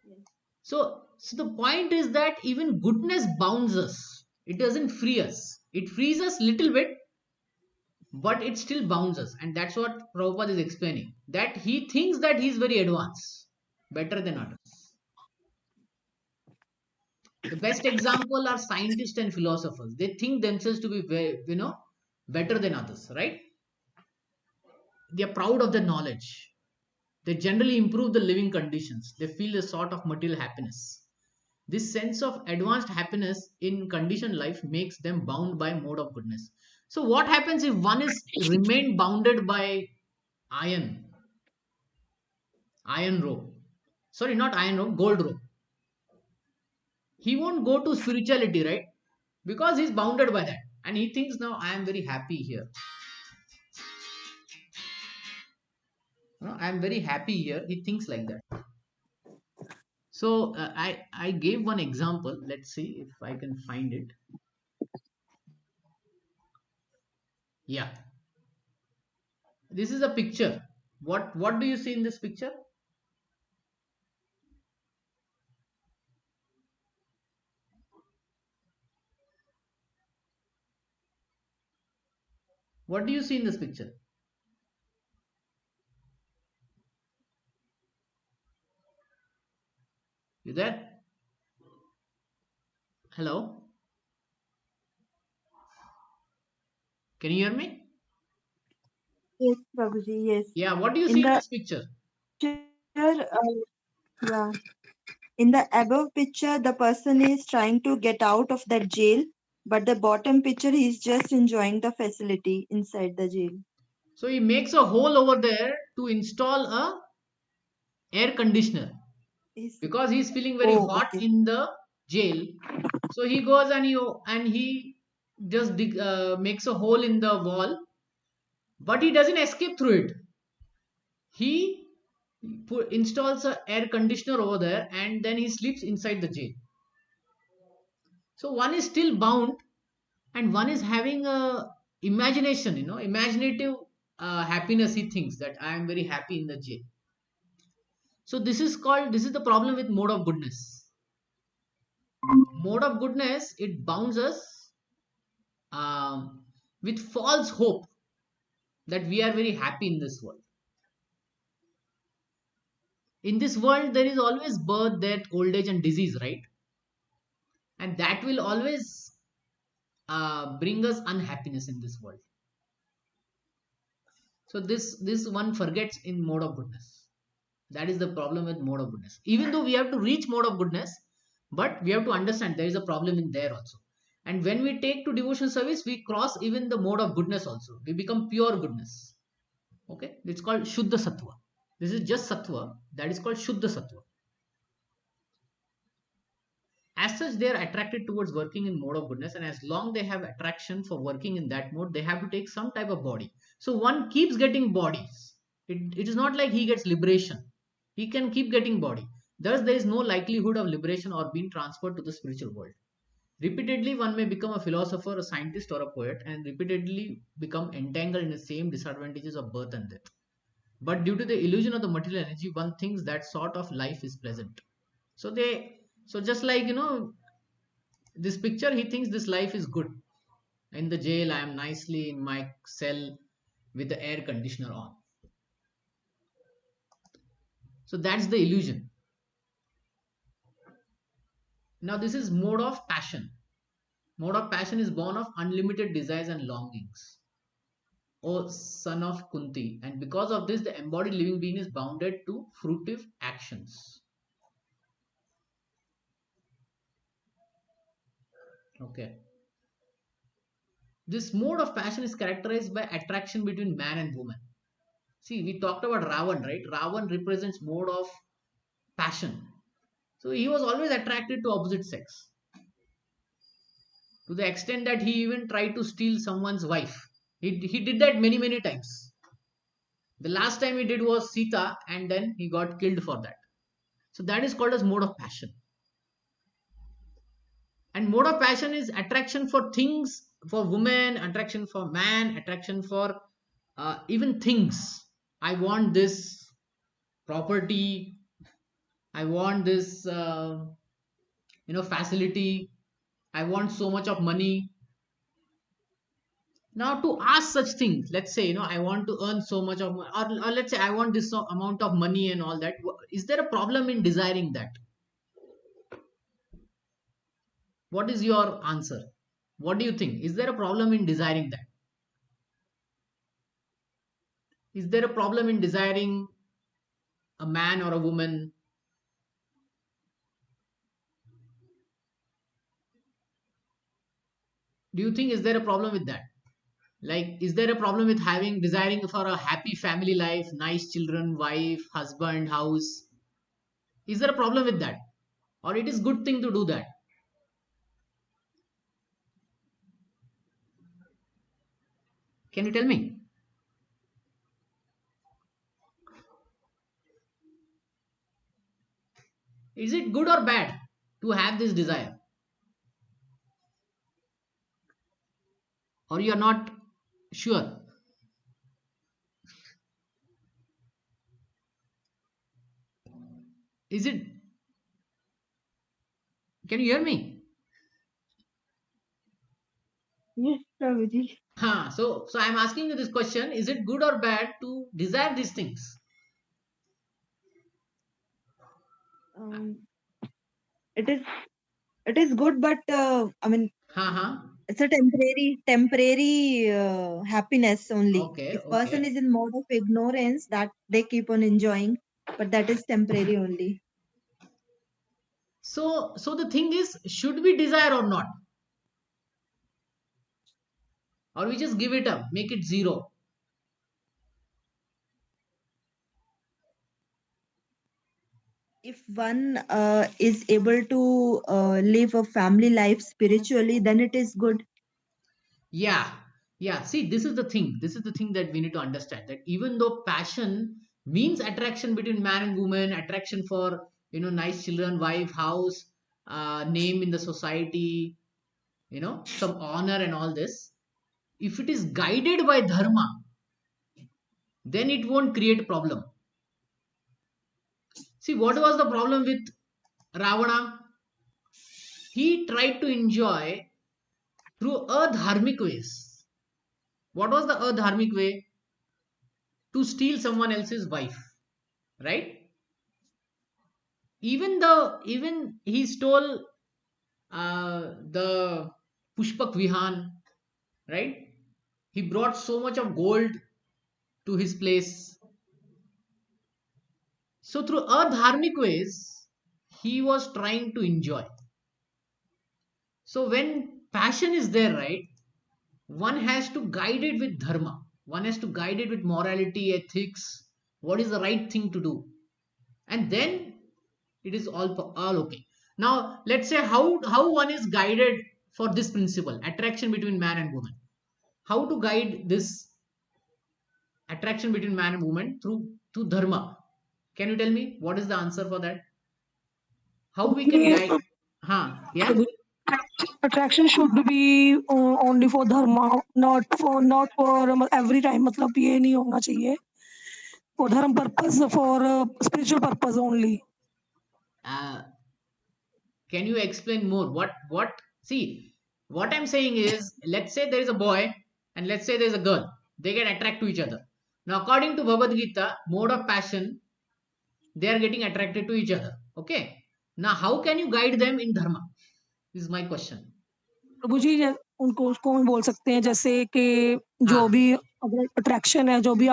Yes. So the point is that even goodness bounds us. It doesn't free us. It frees us little bit, but it still bounds us. And that's what Prabhupada is explaining. That he thinks that he's very advanced, better than others. The best example are scientists and philosophers. They think themselves to be very, better than others, right? They are proud of their knowledge. They generally improve the living conditions. They feel a sort of material happiness. This sense of advanced happiness in conditioned life makes them bound by mode of goodness. So what happens if one is remained bounded by iron, iron rope? Sorry, not iron rope, gold rope. He won't go to spirituality, right? Because he's bounded by that. And he thinks, now I am very happy here. I am very happy here. He thinks like that. So I gave one example. Let's see if I can find it. Yeah, this is a picture. What do you see in this picture? What do you see in this picture? You there? Hello? Can you hear me? Yes, Prabhuji, yes. Yeah, what do you In see in the this picture? picture, yeah, in the above picture, the person is trying to get out of that jail, but the bottom picture, he is just enjoying the facility inside the jail. So he makes a hole over there to install a air conditioner He's, because he's feeling very oh, hot okay. in the jail. So he goes and he just makes a hole in the wall, but he doesn't escape through it. He installs a air conditioner over there and then he sleeps inside the jail. So one is still bound and one is having a imagination, imaginative happiness. He thinks that I am very happy in the jail. So this is the problem with mode of goodness. Mode of goodness, it bounds us with false hope that we are very happy in this world. In this world there is always birth, death, old age and disease, right? And that will always bring us unhappiness in this world. So this one forgets in mode of goodness. That is the problem with mode of goodness. Even though we have to reach mode of goodness, but we have to understand there is a problem in there also. And when we take to devotion service, we cross even the mode of goodness also. We become pure goodness. Okay, it's called Shuddha Sattva. This is just Sattva, that is called Shuddha Sattva. As such, they are attracted towards working in mode of goodness, and as long they have attraction for working in that mode, they have to take some type of body. So one keeps getting bodies. It is not like he gets liberation. He can keep getting body. Thus, there is no likelihood of liberation or being transferred to the spiritual world. Repeatedly, one may become a philosopher, a scientist, or a poet, and repeatedly become entangled in the same disadvantages of birth and death. But due to the illusion of the material energy, one thinks that sort of life is pleasant. So just like, this picture, he thinks this life is good. In the jail, I am nicely in my cell with the air conditioner on. So that's the illusion. Now this is mode of passion. Mode of passion is born of unlimited desires and longings, O son of Kunti, and because of this, the embodied living being is bounded to fruitive actions. Okay. This mode of passion is characterized by attraction between man and woman. See, we talked about Ravan, right? Ravan represents mode of passion. So he was always attracted to opposite sex, to the extent that he even tried to steal someone's wife. He did that many, many times. The last time he did was Sita, and then he got killed for that. So that is called as mode of passion. And mode of passion is attraction for things, for women, attraction for man, attraction for even things. I want this property. I want this, facility. I want so much of money. Now to ask such things, let's say, I want to earn so much of, or let's say I want this amount of money and all that. Is there a problem in desiring that? What is your answer? What do you think? Is there a problem in desiring that? Is there a problem in desiring a man or a woman? Do you think is there a problem with that? Like, is there a problem with having desiring for a happy family life, nice children, wife, husband, house? Is there a problem with that? Or it is good thing to do that? Can you tell me? Is it good or bad to have this desire? Or you are not sure? Is it, can you hear me? Yes, Prabhuji. So I'm asking you this question. Is it good or bad to desire these things? Um, it is it is good, but I mean, Ha ha. it's a temporary happiness only. Okay, If person okay. is in mode of ignorance, that they keep on enjoying, but that is temporary only. So the thing is, should we desire or not? Or we just give it up, make it zero? If one is able to live a family life spiritually, then it is good. Yeah, yeah. See, this is the thing. This is the thing that we need to understand, that even though passion means attraction between man and woman, attraction for, nice children, wife, house, name in the society, some honor and all this, if it is guided by dharma, then it won't create problem. See, what was the problem with Ravana? He tried to enjoy through a dharmic ways. What was the adharmic way? To steal someone else's wife, right? Even he stole the Pushpak Vihan, right? He brought so much of gold to his place. So through dharmic ways, he was trying to enjoy. So when passion is there, right, one has to guide it with dharma. One has to guide it with morality, ethics, what is the right thing to do. And then it is all okay. Now let's say how one is guided for this principle, attraction between man and woman. How to guide this attraction between man and woman through dharma? Can you tell me what is the answer for that? How we can ये guide? Yeah. Prabhu attraction should be only for dharma, not for every time. मतलब ये नहीं होना चाहिए for dharma purpose, for spiritual purpose only. uh, can you explain more? What See, what I'm saying is, let's say there is a boy and let's say there is a girl. They get attracted to each other. Now according to Bhagavad Gita, mode of passion, they are getting attracted to each other. Okay, now how can you guide them in dharma? This is my question. प्रभु जी उनको उसको हम बोल सकते हैं जैसे कि जो हाँ, भी अगर अट्रैक्शन है जो भी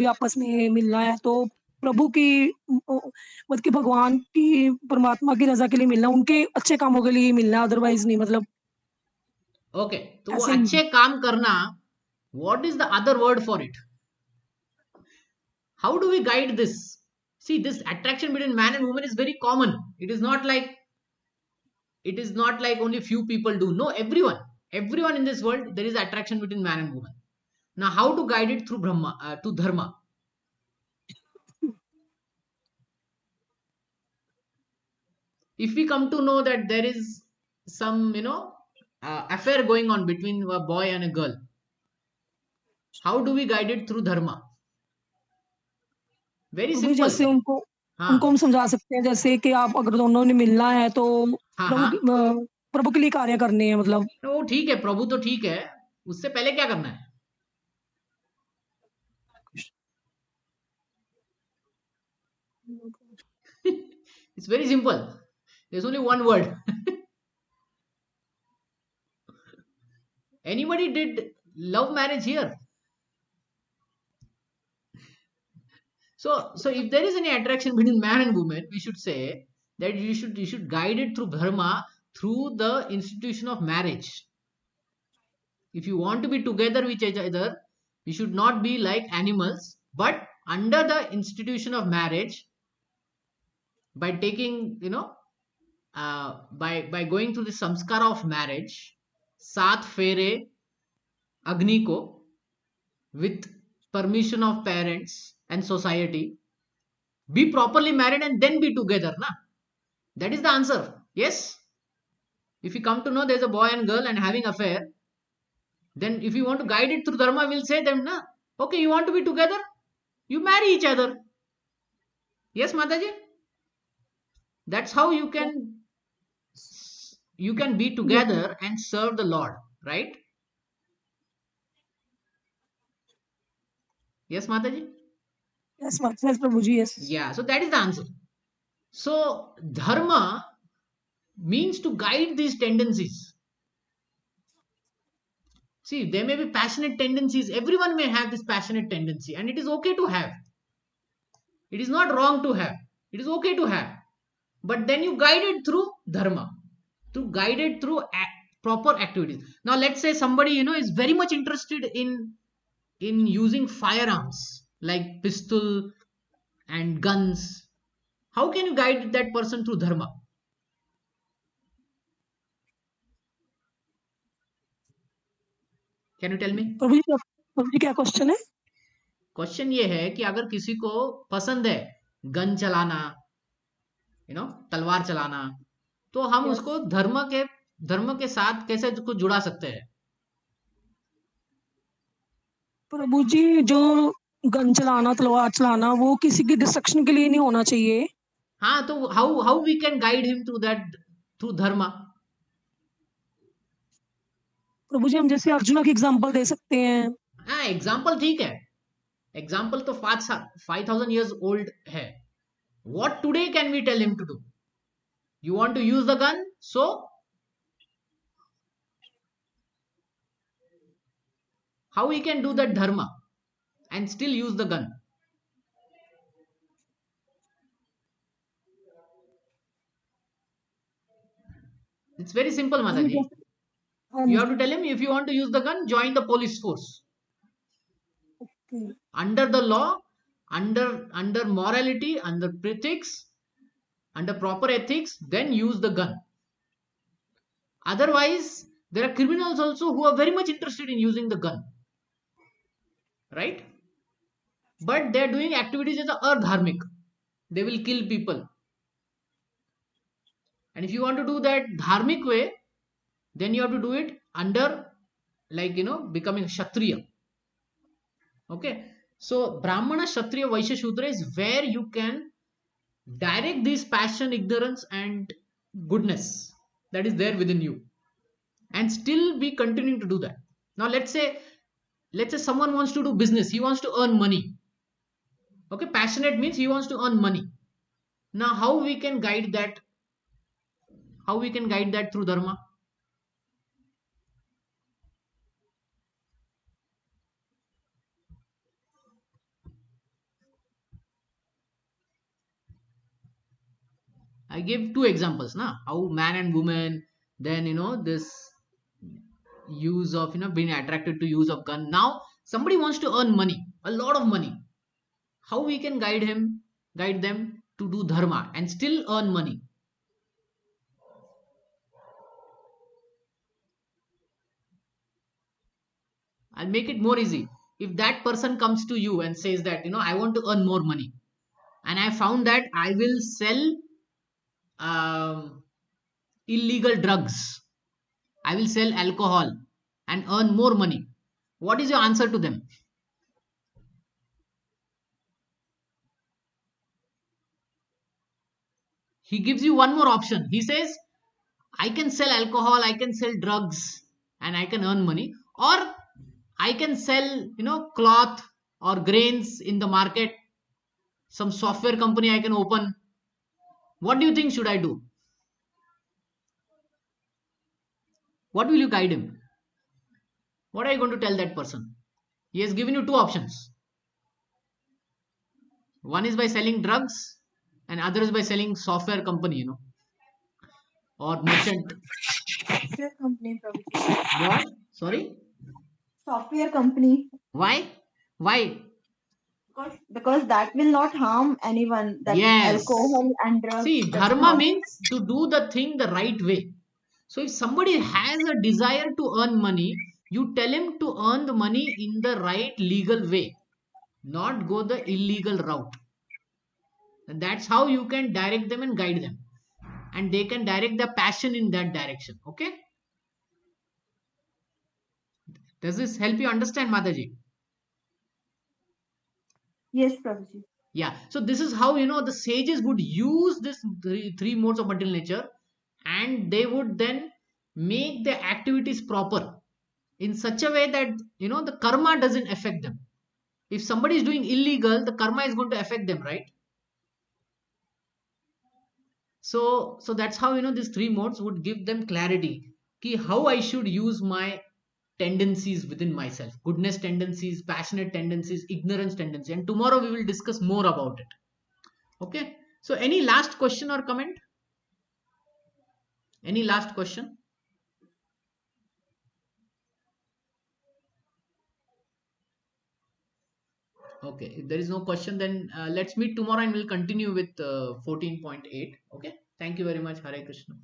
आपस में मिलना है तो प्रभु की मतलब कि भगवान की परमात्मा की रजा के लिए मिलना उनके अच्छे कामों के लिए ही मिलना अदरवाइज नहीं मतलब ओके, तो वो ऐसे नहीं अच्छे काम करना, what is the other word for it? How do we guide this? See, this attraction between man and woman is very common. It is not like only few people do. No, everyone in this world, there is attraction between man and woman. Now how to guide it through brahma, to dharma? If we come to know that there is some affair going on between a boy and a girl, how do we guide it through dharma? Very Prabhu ji simple. जैसे उनको हाँ, उनको हम समझा सकते हैं जैसे कि आप अगर दोनों ने मिलना है तो हाँ, प्रभु हाँ, प्रभु के लिए कार्य करने हैं मतलब तो वो ठीक है, प्रभु तो ठीक है, उससे पहले क्या करना है? It's very simple. There's only one word. Anybody did love marriage here? So if there is any attraction between man and woman, we should say that you should guide it through dharma, through the institution of marriage. If you want to be together with each other, you should not be like animals, but under the institution of marriage, by taking by going through the samskara of marriage, सात फेरे अग्नि को, with permission of parents and society, be properly married and then be together, na? That is the answer. Yes. If you come to know there's a boy and girl and having affair, then if you want to guide it through dharma, we'll say them, na, okay, you want to be together, you marry each other. Yes, Mataji. That's how you can be together and serve the Lord, right? Yes, Mataji. Yes yes Prabhu ji yes Yeah, so that is the answer. So dharma means to guide these tendencies. See, there may be passionate tendencies. Everyone may have this passionate tendency, and it is okay to have. It is not wrong to have. It is okay to have. But then you guide it through dharma, to guide it through proper activities. Now, let's say somebody is very much interested in using firearms like pistol and guns. How can you guide that person through dharma? Can you tell me? Prabhu जी क्या question है question ये है कि अगर किसी को पसंद है गन चलाना, तलवार चलाना, तो हम यस उसको धर्म के साथ कैसे उसको जुड़ा सकते हैं? प्रभु जी जो गन चलाना तलवार चलाना वो किसी की डिस्ट्रक्शन के लिए नहीं होना चाहिए हाँ, तो how we can guide him through that, through dharma? प्रभु जी हम जैसे अर्जुना की एग्जांपल दे सकते हैं हाँ, एग्जाम्पल ठीक है, एग्जाम्पल तो 5,000 years ओल्ड है. What today can we tell him to do? You want to use the gun, so how he can do that dharma and still use the gun? It's very simple, He Mataji. just, You have to tell him, if you want to use the gun, join the police force. okay. Under the law, under morality, under ethics, under proper ethics, then use the gun. Otherwise, there are criminals also who are very much interested in using the gun, right? But they are doing activities as a dharmic. They will kill people. And if you want to do that dharmic way, then you have to do it under, like, becoming a kshatriya. Okay. So Brahmana, Kshatriya, Vaishya, Shudra is where you can direct this passion, ignorance, and goodness that is there within you, and still be continuing to do that. Now let's say someone wants to do business, he wants to earn money. Okay, passionate means he wants to earn money. Now how we can guide that through dharma? I gave two examples now, how man and woman, then this use of being attracted to use of gun. Now somebody wants to earn money, a lot of money. How we can guide them to do dharma and still earn money? I'll make it more easy. If that person comes to you and says that, I want to earn more money, and I found that I will sell um, illegal drugs, I will sell alcohol and earn more money. What is your answer to them? He gives you one more option. He says, I can sell alcohol, I can sell drugs, and I can earn money, or I can sell, cloth or grains in the market, some software company I can open. What do you think should I do? What will you guide him? What are you going to tell that person? He has given you two options. One is by selling drugs, and other is by selling software company, or merchant. Software company, Prabhuji. What? Sorry? Software company. Why? Why? Because that will not harm anyone. That Yes. alcohol and drugs, See, that will dharma not. means to do the thing the right way. So if somebody has a desire to earn money, you tell him to earn the money in the right legal way, not go the illegal route. And that's how you can direct them and guide them. And they can direct their passion in that direction. Okay? Does this help you understand, Mataji? Yes, Prabhuji. Yeah. So this is how the sages would use this three modes of material nature, and they would then make the activities proper in such a way that the karma doesn't affect them. If somebody is doing illegal, the karma is going to affect them, right? So that's how these three modes would give them clarity, ki how I should use my tendencies within myself: goodness tendencies, passionate tendencies, ignorance tendency. And tomorrow we will discuss more about it. Okay. So any last question or comment? Any last question? Okay, if there is no question, then let's meet tomorrow and we'll continue with 14.8. Okay, thank you very much. Hare Krishna.